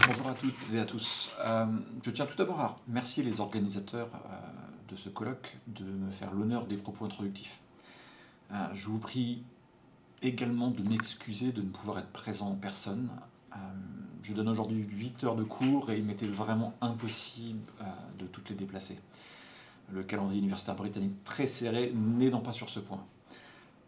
Bonjour à toutes et à tous. Je tiens tout d'abord à remercier les organisateurs de ce colloque de me faire l'honneur des propos introductifs. Je vous prie également de m'excuser de ne pouvoir être présent en personne. Euh, je donne aujourd'hui 8 heures de cours et il m'était vraiment impossible de toutes les déplacer. Le calendrier universitaire britannique très serré n'aidant pas sur ce point.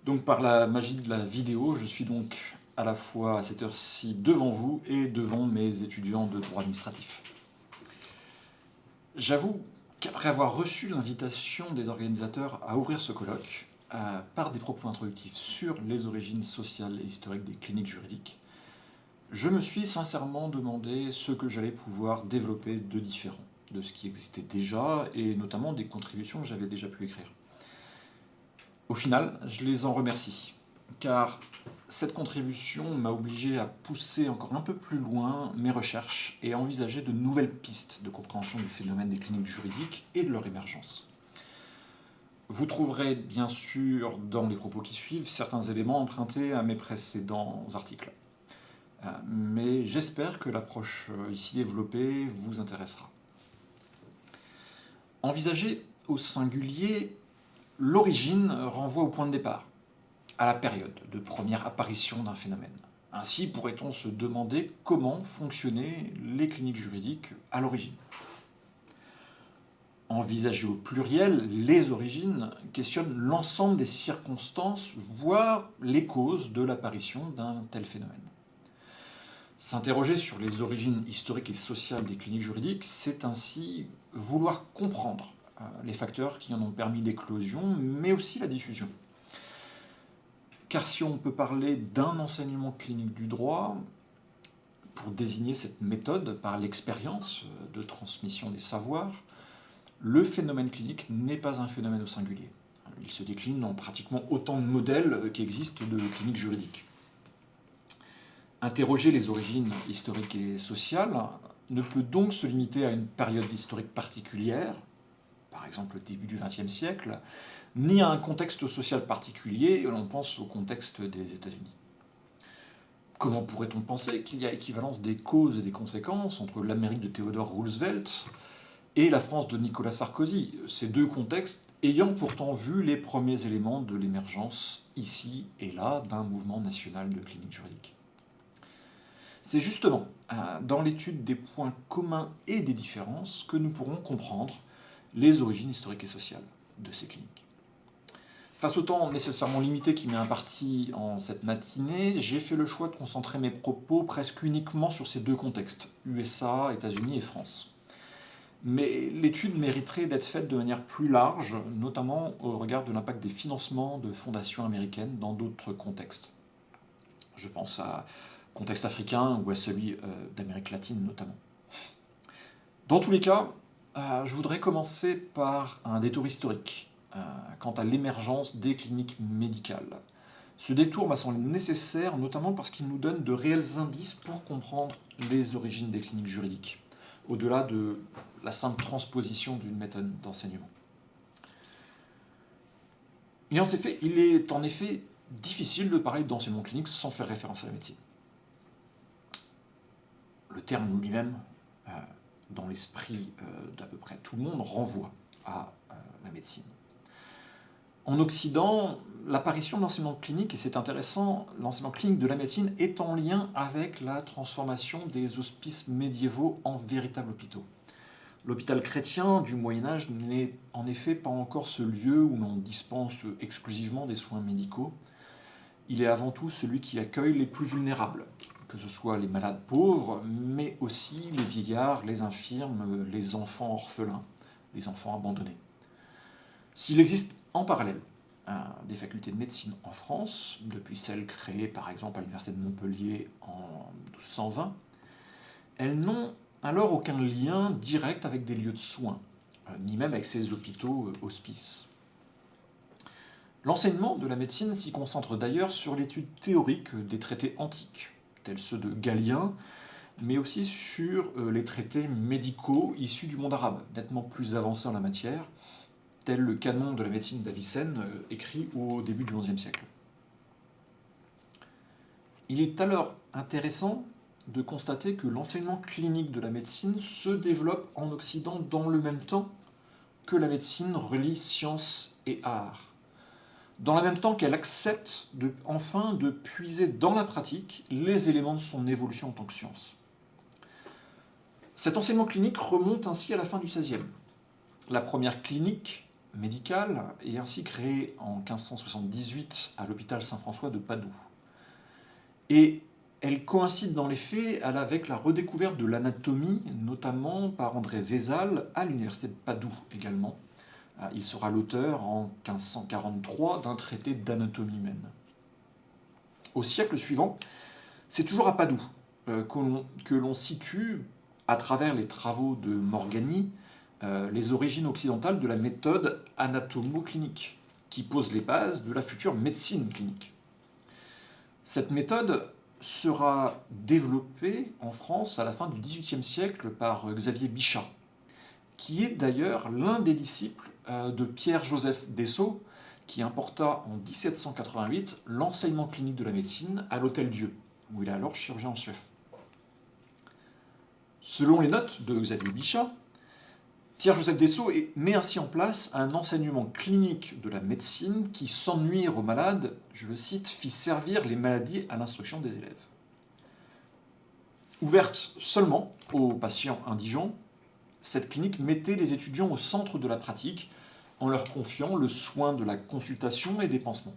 Donc par la magie de la vidéo, je suis donc à la fois à cette heure-ci devant vous et devant mes étudiants de droit administratif. J'avoue qu'après avoir reçu l'invitation des organisateurs à ouvrir ce colloque, par des propos introductifs sur les origines sociales et historiques des cliniques juridiques, je me suis sincèrement demandé ce que j'allais pouvoir développer de différent de ce qui existait déjà et notamment des contributions que j'avais déjà pu écrire. Au final, je les en remercie, car cette contribution m'a obligé à pousser encore un peu plus loin mes recherches et à envisager de nouvelles pistes de compréhension du phénomène des cliniques juridiques et de leur émergence. Vous trouverez bien sûr dans les propos qui suivent certains éléments empruntés à mes précédents articles. Mais j'espère que l'approche ici développée vous intéressera. Envisager au singulier, l'origine renvoie au point de départ, à la période de première apparition d'un phénomène. Ainsi pourrait-on se demander comment fonctionnaient les cliniques juridiques à l'origine. Envisager au pluriel, les origines questionne l'ensemble des circonstances, voire les causes de l'apparition d'un tel phénomène. S'interroger sur les origines historiques et sociales des cliniques juridiques, c'est ainsi vouloir comprendre les facteurs qui en ont permis l'éclosion, mais aussi la diffusion. Car si on peut parler d'un enseignement clinique du droit, pour désigner cette méthode par l'expérience de transmission des savoirs, le phénomène clinique n'est pas un phénomène au singulier. Il se décline en pratiquement autant de modèles qu'existent de cliniques juridiques. Interroger les origines historiques et sociales ne peut donc se limiter à une période historique particulière, par exemple le début du XXe siècle, ni à un contexte social particulier, on pense au contexte des États-Unis. Comment pourrait-on penser qu'il y a équivalence des causes et des conséquences entre l'Amérique de Theodore Roosevelt et la France de Nicolas Sarkozy, ces deux contextes ayant pourtant vu les premiers éléments de l'émergence, ici et là, d'un mouvement national de clinique juridique. C'est justement dans l'étude des points communs et des différences que nous pourrons comprendre les origines historiques et sociales de ces cliniques. Face au temps nécessairement limité qui m'est imparti en cette matinée, j'ai fait le choix de concentrer mes propos presque uniquement sur ces deux contextes, USA, États-Unis et France. Mais l'étude mériterait d'être faite de manière plus large, notamment au regard de l'impact des financements de fondations américaines dans d'autres contextes. Je pense à contexte africain ou à celui d'Amérique latine notamment. Dans tous les cas, je voudrais commencer par un détour historique quant à l'émergence des cliniques médicales. Ce détour m'a semblé nécessaire, notamment parce qu'il nous donne de réels indices pour comprendre les origines des cliniques juridiques, au-delà de la simple transposition d'une méthode d'enseignement. Il est en effet difficile de parler d'enseignement clinique sans faire référence à la médecine. Le terme lui-même, dans l'esprit d'à peu près tout le monde, renvoie à la médecine. En Occident, l'apparition de l'enseignement clinique, et c'est intéressant, l'enseignement clinique de la médecine est en lien avec la transformation des hospices médiévaux en véritables hôpitaux. L'hôpital chrétien du Moyen-Âge n'est en effet pas encore ce lieu où l'on dispense exclusivement des soins médicaux. Il est avant tout celui qui accueille les plus vulnérables, que ce soit les malades pauvres, mais aussi les vieillards, les infirmes, les enfants orphelins, les enfants abandonnés. S'il existe en parallèle des facultés de médecine en France, depuis celles créées par exemple à l'université de Montpellier en 1220, elles n'ont alors aucun lien direct avec des lieux de soins, ni même avec ces hôpitaux hospices. L'enseignement de la médecine s'y concentre d'ailleurs sur l'étude théorique des traités antiques, tels ceux de Galien, mais aussi sur les traités médicaux issus du monde arabe, nettement plus avancés en la matière, tel le canon de la médecine d'Avicenne, écrit au début du XIe siècle. Il est alors intéressant de constater que l'enseignement clinique de la médecine se développe en Occident dans le même temps que la médecine relie science et art. Dans le même temps qu'elle accepte enfin de puiser dans la pratique les éléments de son évolution en tant que science. Cet enseignement clinique remonte ainsi à la fin du XVIe. La première clinique médicale est ainsi créée en 1578 à l'hôpital Saint-François de Padoue. Et elle coïncide dans les faits avec la redécouverte de l'anatomie, notamment par André Vézal à l'université de Padoue également. Il sera l'auteur en 1543 d'un traité d'anatomie humaine. Au siècle suivant, c'est toujours à Padoue que l'on situe, à travers les travaux de Morgagni, les origines occidentales de la méthode anatomo-clinique, qui pose les bases de la future médecine clinique. Cette méthode sera développée en France à la fin du XVIIIe siècle par Xavier Bichat, qui est d'ailleurs l'un des disciples de Pierre-Joseph Desseaux, qui importa en 1788 l'enseignement clinique de la médecine à l'Hôtel-Dieu, où il est alors chirurgien en chef. Selon les notes de Xavier Bichat, Pierre-Joseph Desseaux met ainsi en place un enseignement clinique de la médecine qui, sans nuire aux malades, je le cite, fit servir les maladies à l'instruction des élèves. Ouverte seulement aux patients indigents, cette clinique mettait les étudiants au centre de la pratique en leur confiant le soin de la consultation et des pansements.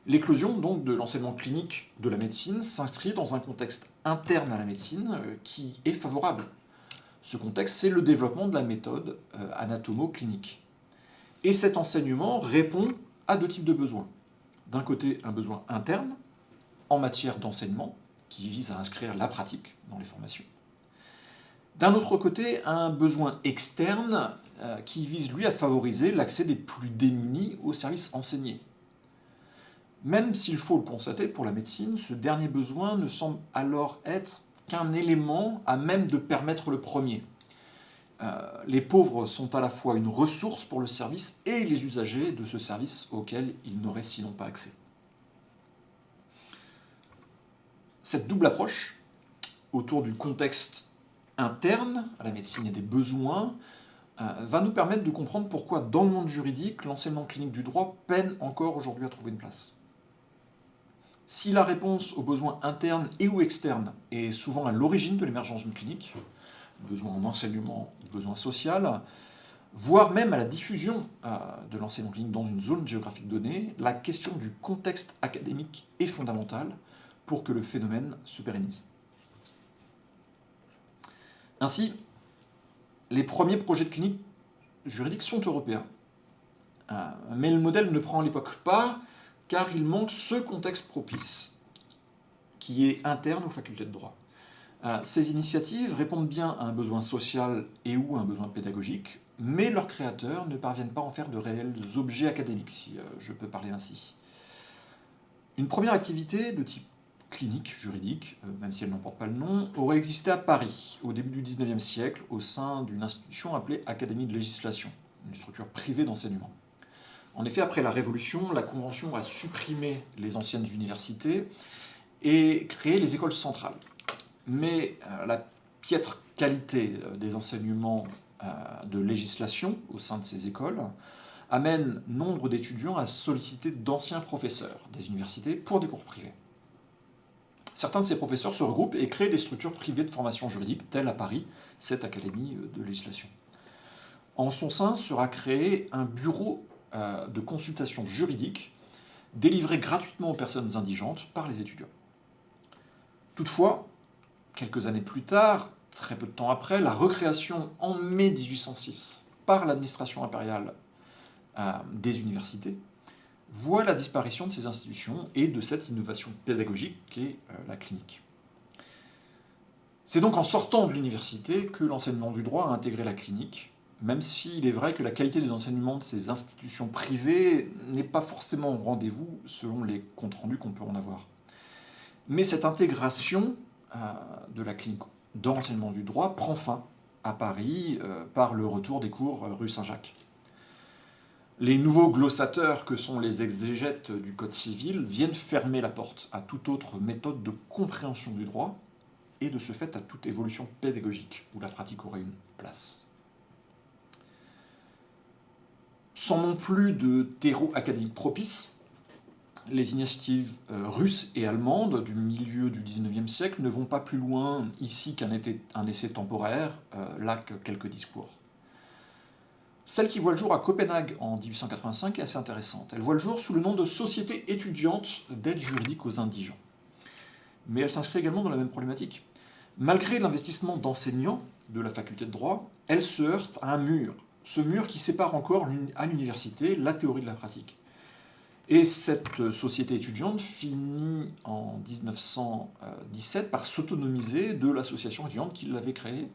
L'éclosion donc de l'enseignement clinique de la médecine s'inscrit dans un contexte interne à la médecine qui est favorable. Ce contexte, c'est le développement de la méthode anatomo-clinique. Et cet enseignement répond à deux types de besoins. D'un côté, un besoin interne, en matière d'enseignement, qui vise à inscrire la pratique dans les formations. D'un autre côté, un besoin externe, qui vise, lui, à favoriser l'accès des plus démunis aux services enseignés. Même s'il faut le constater, pour la médecine, ce dernier besoin ne semble alors être qu'un élément à même de permettre le premier. Les pauvres sont à la fois une ressource pour le service et les usagers de ce service auquel ils n'auraient sinon pas accès. Cette double approche, autour du contexte interne à la médecine et des besoins, va nous permettre de comprendre pourquoi, dans le monde juridique, l'enseignement clinique du droit peine encore aujourd'hui à trouver une place. Si la réponse aux besoins internes et ou externes est souvent à l'origine de l'émergence d'une clinique, besoin en enseignement, besoin social, voire même à la diffusion de l'enseignement clinique dans une zone géographique donnée, la question du contexte académique est fondamentale pour que le phénomène se pérennise. Ainsi, les premiers projets de clinique juridique sont européens. Mais le modèle ne prend à l'époque pas, car il manque ce contexte propice, qui est interne aux facultés de droit. Ces initiatives répondent bien à un besoin social et ou à un besoin pédagogique, mais leurs créateurs ne parviennent pas à en faire de réels objets académiques, si je peux parler ainsi. Une première activité de type clinique, juridique, même si elle n'en porte pas le nom, aurait existé à Paris, au début du XIXe siècle, au sein d'une institution appelée Académie de législation, une structure privée d'enseignement. En effet, après la Révolution, la Convention a supprimé les anciennes universités et créé les écoles centrales. Mais la piètre qualité des enseignements de législation au sein de ces écoles amène nombre d'étudiants à solliciter d'anciens professeurs des universités pour des cours privés. Certains de ces professeurs se regroupent et créent des structures privées de formation juridique, telles à Paris, cette Académie de législation. En son sein sera créé un bureau de consultation juridique délivré gratuitement aux personnes indigentes par les étudiants. Toutefois, quelques années plus tard, très peu de temps après, la recréation en mai 1806 par l'administration impériale des universités voit la disparition de ces institutions et de cette innovation pédagogique qu'est la clinique. C'est donc en sortant de l'université que l'enseignement du droit a intégré la clinique, même s'il est vrai que la qualité des enseignements de ces institutions privées n'est pas forcément au rendez-vous selon les comptes rendus qu'on peut en avoir. Mais cette intégration de la clinique dans l'enseignement du droit prend fin à Paris par le retour des cours rue Saint-Jacques. Les nouveaux glossateurs que sont les exégètes du Code civil viennent fermer la porte à toute autre méthode de compréhension du droit et de ce fait à toute évolution pédagogique où la pratique aurait une place. Sans non plus de terreau académique propice, les initiatives russes et allemandes du milieu du XIXe siècle ne vont pas plus loin ici qu'un essai temporaire, là que quelques discours. Celle qui voit le jour à Copenhague en 1885 est assez intéressante. Elle voit le jour sous le nom de Société étudiante d'aide juridique aux indigents. Mais elle s'inscrit également dans la même problématique. Malgré l'investissement d'enseignants de la faculté de droit, elle se heurte à un mur. Ce mur qui sépare encore à l'université la théorie de la pratique. Et cette société étudiante finit en 1917 par s'autonomiser de l'association étudiante qui l'avait créée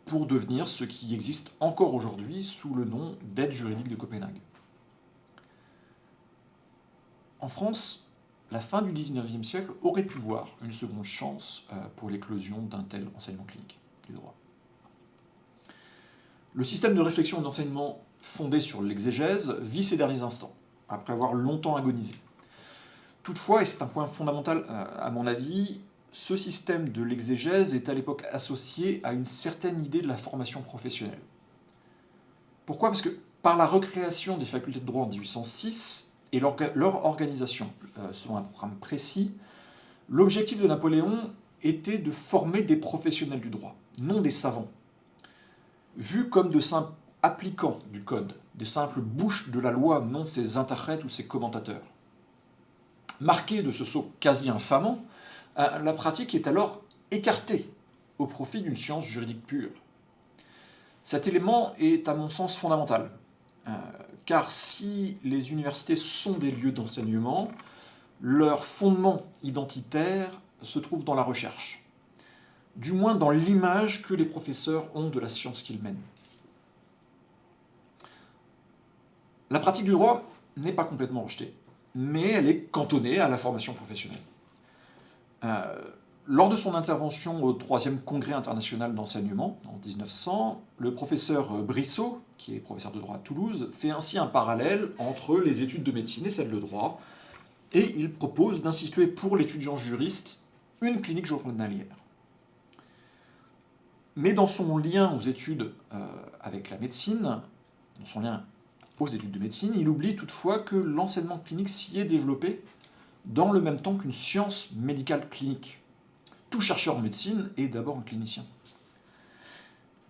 pour devenir ce qui existe encore aujourd'hui sous le nom d'aide juridique de Copenhague. En France, la fin du XIXe siècle aurait pu voir une seconde chance pour l'éclosion d'un tel enseignement clinique du droit. Le système de réflexion et d'enseignement fondé sur l'exégèse vit ses derniers instants, après avoir longtemps agonisé. Toutefois, et c'est un point fondamental à mon avis, ce système de l'exégèse est à l'époque associé à une certaine idée de la formation professionnelle. Pourquoi ? Parce que par la recréation des facultés de droit en 1806 et leur organisation selon un programme précis, l'objectif de Napoléon était de former des professionnels du droit, non des savants, vus comme de simples applicants du code, des simples bouches de la loi, non ses interprètes ou ses commentateurs. Marquée de ce saut quasi infamant, la pratique est alors écartée au profit d'une science juridique pure. Cet élément est à mon sens fondamental, car si les universités sont des lieux d'enseignement, leur fondement identitaire se trouve dans la recherche, du moins dans l'image que les professeurs ont de la science qu'ils mènent. La pratique du droit n'est pas complètement rejetée, mais elle est cantonnée à la formation professionnelle. Lors de son intervention au 3e Congrès international d'enseignement, en 1900, le professeur Brissot, qui est professeur de droit à Toulouse, fait ainsi un parallèle entre les études de médecine et celles de droit, et il propose d'instituer pour l'étudiant juriste une clinique journalière. Mais dans son lien aux études avec la médecine, dans son lien aux études de médecine, il oublie toutefois que l'enseignement clinique s'y est développé dans le même temps qu'une science médicale clinique. Tout chercheur en médecine est d'abord un clinicien.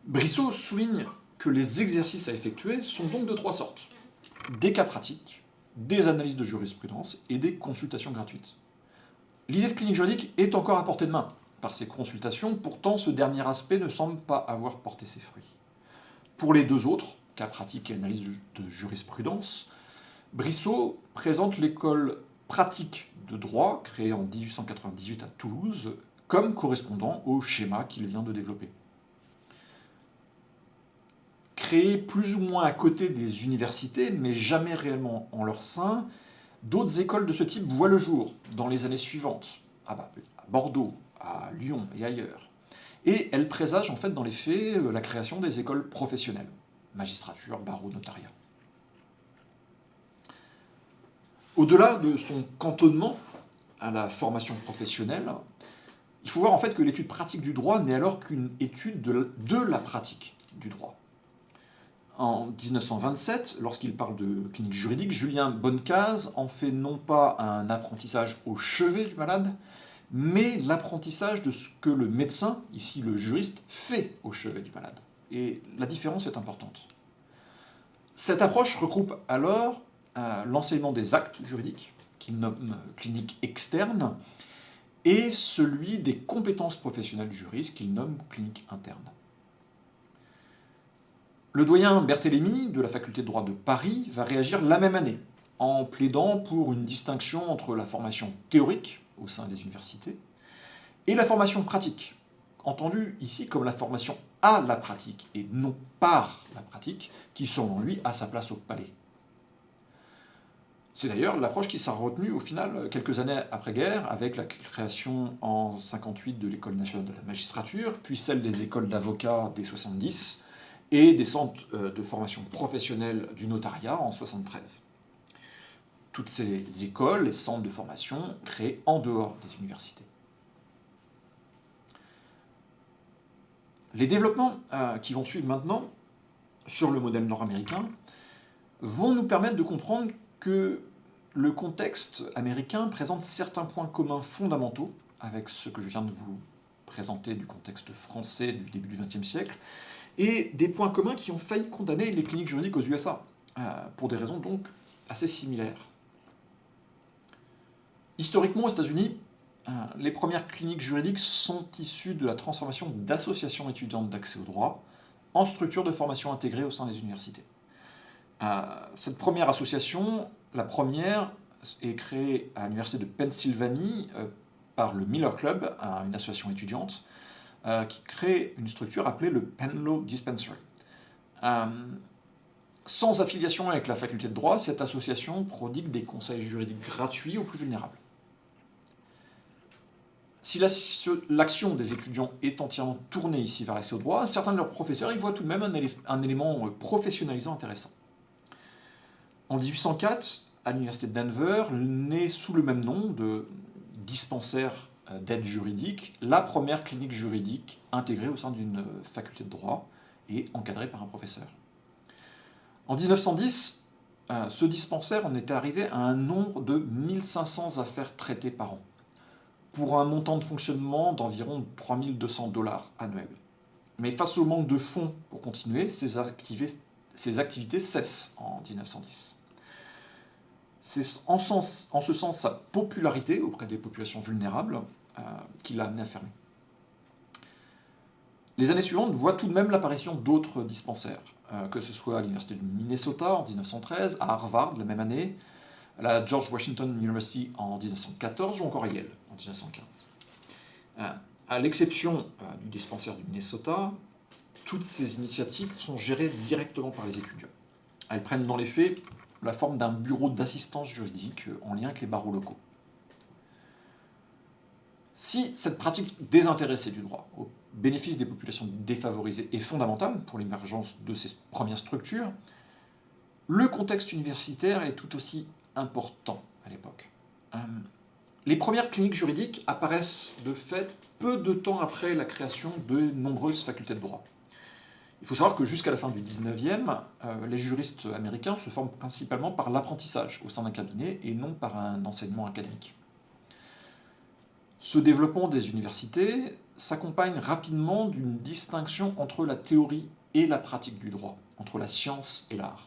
Brissot souligne que les exercices à effectuer sont donc de 3 sortes. Des cas pratiques, des analyses de jurisprudence et des consultations gratuites. L'idée de clinique juridique est encore à portée de main par ces consultations, pourtant ce dernier aspect ne semble pas avoir porté ses fruits. Pour les 2 autres, cas pratiques et analyse de jurisprudence, Brissot présente l'école pratique de droit, créée en 1898 à Toulouse, comme correspondant au schéma qu'il vient de développer. Créées plus ou moins à côté des universités, mais jamais réellement en leur sein, d'autres écoles de ce type voient le jour dans les années suivantes, à Bordeaux, à Lyon et ailleurs. Et elles présagent en fait dans les faits la création des écoles professionnelles, magistrature, barreau, notariat. Au-delà de son cantonnement à la formation professionnelle, il faut voir en fait que l'étude pratique du droit n'est alors qu'une étude de la pratique du droit. En 1927, lorsqu'il parle de clinique juridique, Julien Bonnecase en fait non pas un apprentissage au chevet du malade, mais l'apprentissage de ce que le médecin, ici le juriste, fait au chevet du malade. Et la différence est importante. Cette approche regroupe alors l'enseignement des actes juridiques, qu'il nomme clinique externe, et celui des compétences professionnelles du juriste, qu'il nomme clinique interne. Le doyen Berthélémy, de la faculté de droit de Paris, va réagir la même année, en plaidant pour une distinction entre la formation théorique, au sein des universités, et la formation pratique, entendue ici comme la formation à la pratique, et non par la pratique, qui, selon lui, a sa place au palais. C'est d'ailleurs l'approche qui sera retenue au final quelques années après-guerre, avec la création en 1958 de l'École nationale de la magistrature, puis celle des écoles d'avocats dès 1970, et des centres de formation professionnelle du notariat en 1973. Toutes ces écoles et centres de formation créés en dehors des universités. Les développements qui vont suivre maintenant sur le modèle nord-américain vont nous permettre de comprendre que le contexte américain présente certains points communs fondamentaux avec ce que je viens de vous présenter du contexte français du début du XXe siècle, et des points communs qui ont failli condamner les cliniques juridiques aux USA, pour des raisons donc assez similaires. Historiquement, aux États-Unis, les premières cliniques juridiques sont issues de la transformation d'associations étudiantes d'accès au droit en structures de formation intégrées au sein des universités. Cette première association, la première, est créée à l'université de Pennsylvanie par le Miller Club, une association étudiante, qui crée une structure appelée le Penn Law Dispensary. Sans affiliation avec la faculté de droit, cette association prodigue des conseils juridiques gratuits aux plus vulnérables. Si l'action des étudiants est entièrement tournée ici vers l'accès au droit, certains de leurs professeurs y voient tout de même un élément professionnalisant intéressant. En 1804, à l'université de Denver, naît sous le même nom de dispensaire d'aide juridique, la première clinique juridique intégrée au sein d'une faculté de droit et encadrée par un professeur. En 1910, ce dispensaire en était arrivé à un nombre de 1500 affaires traitées par an, pour un montant de fonctionnement d'environ 3200 $ annuels. Mais face au manque de fonds pour continuer, ces activités cessent en 1910. C'est en ce sens sa popularité auprès des populations vulnérables qui l'a amené à fermer. Les années suivantes voient tout de même l'apparition d'autres dispensaires, que ce soit à l'université du Minnesota en 1913, à Harvard la même année, à la George Washington University en 1914 ou encore à Yale en 1915. À l'exception du dispensaire du Minnesota, toutes ces initiatives sont gérées directement par les étudiants. Elles prennent dans les faits la forme d'un bureau d'assistance juridique en lien avec les barreaux locaux. Si cette pratique désintéressée du droit au bénéfice des populations défavorisées est fondamentale pour l'émergence de ces premières structures, le contexte universitaire est tout aussi important à l'époque. Les premières cliniques juridiques apparaissent de fait peu de temps après la création de nombreuses facultés de droit. Il faut savoir que jusqu'à la fin du 19e, les juristes américains se forment principalement par l'apprentissage au sein d'un cabinet et non par un enseignement académique. Ce développement des universités s'accompagne rapidement d'une distinction entre la théorie et la pratique du droit, entre la science et l'art.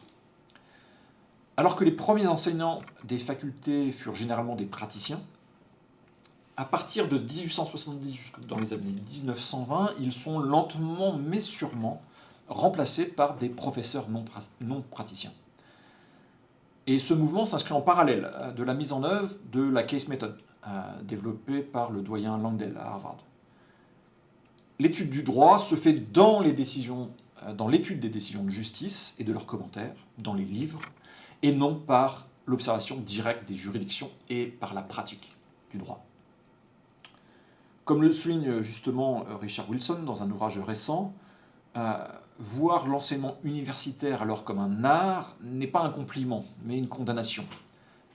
Alors que les premiers enseignants des facultés furent généralement des praticiens, à partir de 1870 jusque dans les années 1920, ils sont lentement mais sûrement remplacés par des professeurs non praticiens. Et ce mouvement s'inscrit en parallèle de la mise en œuvre de la case method, développée par le doyen Langdell à Harvard. L'étude du droit se fait dans l'étude des décisions de justice et de leurs commentaires, dans les livres, et non par l'observation directe des juridictions et par la pratique du droit. Comme le souligne justement Richard Wilson dans un ouvrage récent, voir l'enseignement universitaire alors comme un art n'est pas un compliment, mais une condamnation.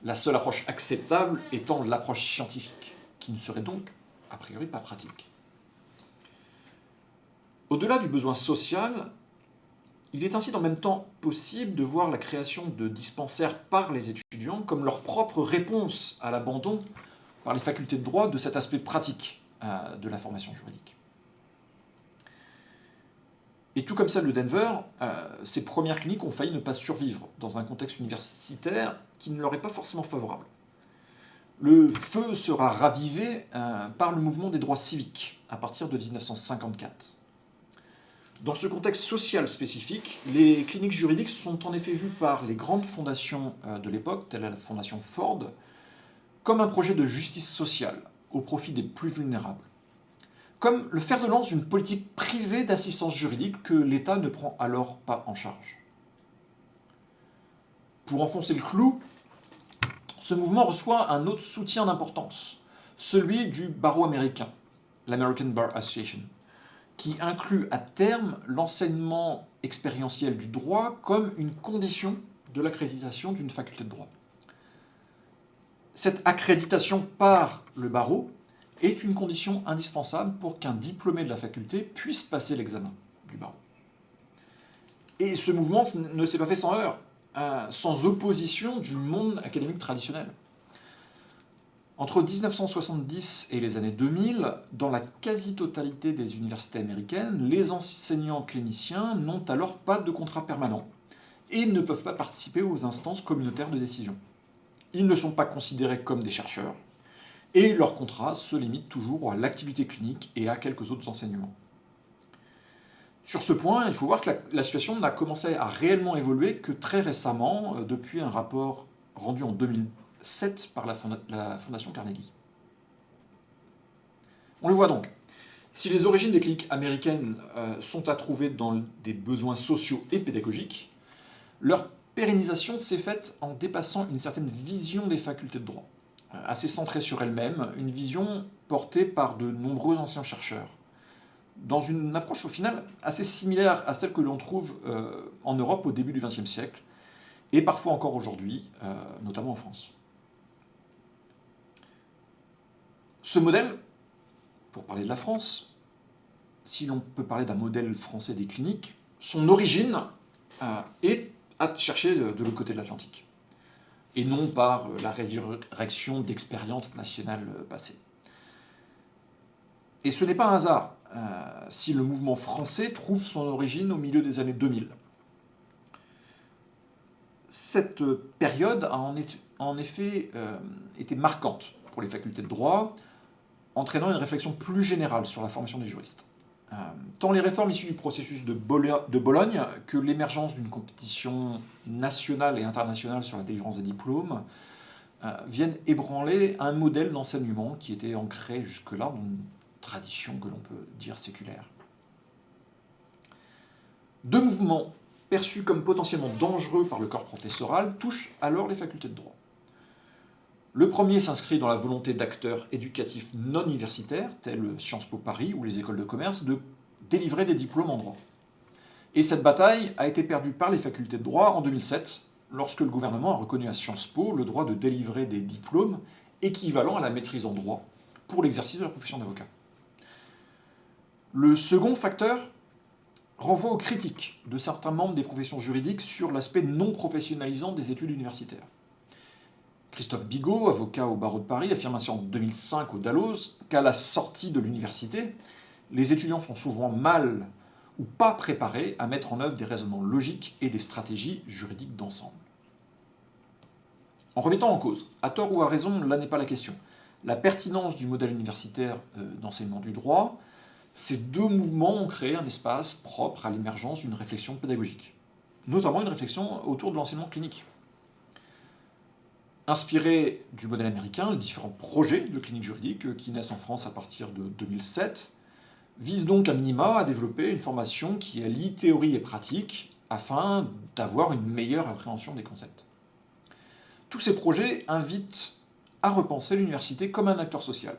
La seule approche acceptable étant l'approche scientifique, qui ne serait donc, a priori, pas pratique. Au-delà du besoin social, il est ainsi en même temps possible de voir la création de dispensaires par les étudiants comme leur propre réponse à l'abandon par les facultés de droit de cet aspect pratique de la formation juridique. Et tout comme celle de Denver, ces premières cliniques ont failli ne pas survivre dans un contexte universitaire qui ne leur est pas forcément favorable. Le feu sera ravivé par le mouvement des droits civiques à partir de 1954. Dans ce contexte social spécifique, les cliniques juridiques sont en effet vues par les grandes fondations de l'époque, telle la fondation Ford, comme un projet de justice sociale au profit des plus vulnérables. Comme le fer de lance d'une politique privée d'assistance juridique que l'État ne prend alors pas en charge. Pour enfoncer le clou, ce mouvement reçoit un autre soutien d'importance, celui du barreau américain, l'American Bar Association, qui inclut à terme l'enseignement expérientielle du droit comme une condition de l'accréditation d'une faculté de droit. Cette accréditation par le barreau est une condition indispensable pour qu'un diplômé de la faculté puisse passer l'examen du barreau. Et ce mouvement ne s'est pas fait sans heurts, sans opposition du monde académique traditionnel. Entre 1970 et les années 2000, dans la quasi-totalité des universités américaines, les enseignants cliniciens n'ont alors pas de contrat permanent et ne peuvent pas participer aux instances communautaires de décision. Ils ne sont pas considérés comme des chercheurs et leur contrat se limite toujours à l'activité clinique et à quelques autres enseignements. Sur ce point, il faut voir que la situation n'a commencé à réellement évoluer que très récemment, depuis un rapport rendu en 2007 par la Fondation Carnegie. On le voit donc, si les origines des cliniques américaines sont à trouver dans des besoins sociaux et pédagogiques, leur pérennisation s'est faite en dépassant une certaine vision des facultés de droit, assez centrée sur elle-même, une vision portée par de nombreux anciens chercheurs, dans une approche au final assez similaire à celle que l'on trouve en Europe au début du XXe siècle, et parfois encore aujourd'hui, notamment en France. Ce modèle, pour parler de la France, si l'on peut parler d'un modèle français des cliniques, son origine est à chercher de l'autre côté de l'Atlantique, et non par la résurrection d'expériences nationales passées. Et ce n'est pas un hasard si le mouvement français trouve son origine au milieu des années 2000. Cette période a en effet été marquante pour les facultés de droit, entraînant une réflexion plus générale sur la formation des juristes. Tant les réformes issues du processus de Bologne que l'émergence d'une compétition nationale et internationale sur la délivrance des diplômes viennent ébranler un modèle d'enseignement qui était ancré jusque-là dans une tradition que l'on peut dire séculaire. Deux mouvements perçus comme potentiellement dangereux par le corps professoral touchent alors les facultés de droit. Le premier s'inscrit dans la volonté d'acteurs éducatifs non universitaires, tels Sciences Po Paris ou les écoles de commerce, de délivrer des diplômes en droit. Et cette bataille a été perdue par les facultés de droit en 2007, lorsque le gouvernement a reconnu à Sciences Po le droit de délivrer des diplômes équivalents à la maîtrise en droit pour l'exercice de la profession d'avocat. Le second facteur renvoie aux critiques de certains membres des professions juridiques sur l'aspect non professionnalisant des études universitaires. Christophe Bigot, avocat au barreau de Paris, affirme ainsi en 2005 au Dalloz qu'à la sortie de l'université, les étudiants sont souvent mal ou pas préparés à mettre en œuvre des raisonnements logiques et des stratégies juridiques d'ensemble. En remettant en cause, à tort ou à raison, là n'est pas la question, la pertinence du modèle universitaire d'enseignement du droit, ces deux mouvements ont créé un espace propre à l'émergence d'une réflexion pédagogique, notamment une réflexion autour de l'enseignement clinique. Inspiré du modèle américain, les différents projets de clinique juridique qui naissent en France à partir de 2007 visent donc à minima à développer une formation qui allie théorie et pratique afin d'avoir une meilleure appréhension des concepts. Tous ces projets invitent à repenser l'université comme un acteur social,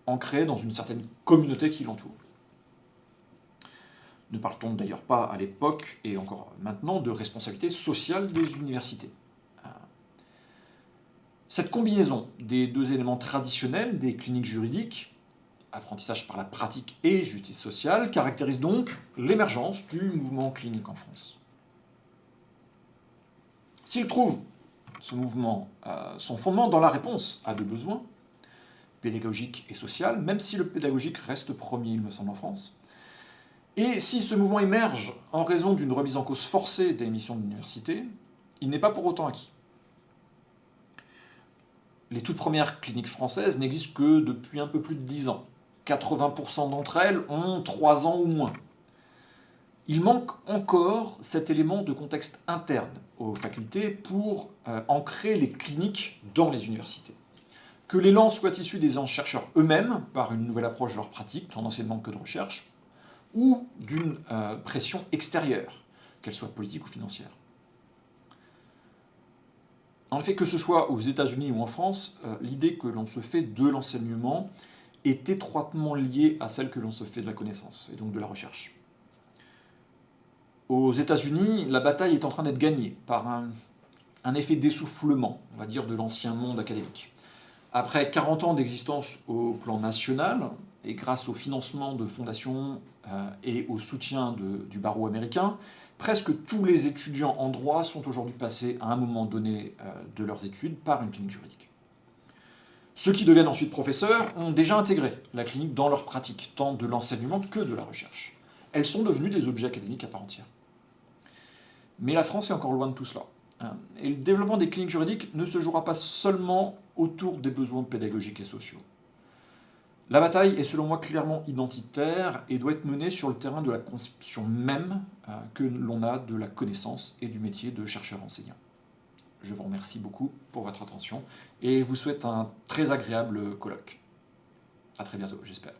ancré dans une certaine communauté qui l'entoure. Ne parle-t-on d'ailleurs pas à l'époque, et encore maintenant, de responsabilité sociale des universités. Cette combinaison des deux éléments traditionnels des cliniques juridiques, apprentissage par la pratique et justice sociale, caractérise donc l'émergence du mouvement clinique en France. S'il trouve, ce mouvement, son fondement dans la réponse à deux besoins, pédagogique et social, même si le pédagogique reste premier, il me semble, en France, et si ce mouvement émerge en raison d'une remise en cause forcée des missions de l'université, il n'est pas pour autant acquis. Les toutes premières cliniques françaises n'existent que depuis un peu plus de 10 ans. 80% d'entre elles ont 3 ans ou moins. Il manque encore cet élément de contexte interne aux facultés pour ancrer les cliniques dans les universités. Que l'élan soit issu des chercheurs eux-mêmes, par une nouvelle approche de leur pratique, tant d'enseignement que de recherche, ou d'une pression extérieure, qu'elle soit politique ou financière. En effet, que ce soit aux États-Unis ou en France, l'idée que l'on se fait de l'enseignement est étroitement liée à celle que l'on se fait de la connaissance, et donc de la recherche. Aux États-Unis, la bataille est en train d'être gagnée par un effet d'essoufflement, on va dire, de l'ancien monde académique. Après 40 ans d'existence au plan national, et grâce au financement de fondations et au soutien du barreau américain, presque tous les étudiants en droit sont aujourd'hui passés à un moment donné de leurs études par une clinique juridique. Ceux qui deviennent ensuite professeurs ont déjà intégré la clinique dans leur pratique, tant de l'enseignement que de la recherche. Elles sont devenues des objets académiques à part entière. Mais la France est encore loin de tout cela. Et le développement des cliniques juridiques ne se jouera pas seulement autour des besoins pédagogiques et sociaux. La bataille est selon moi clairement identitaire et doit être menée sur le terrain de la conception même que l'on a de la connaissance et du métier de chercheur-enseignant. Je vous remercie beaucoup pour votre attention et vous souhaite un très agréable colloque. À très bientôt, j'espère.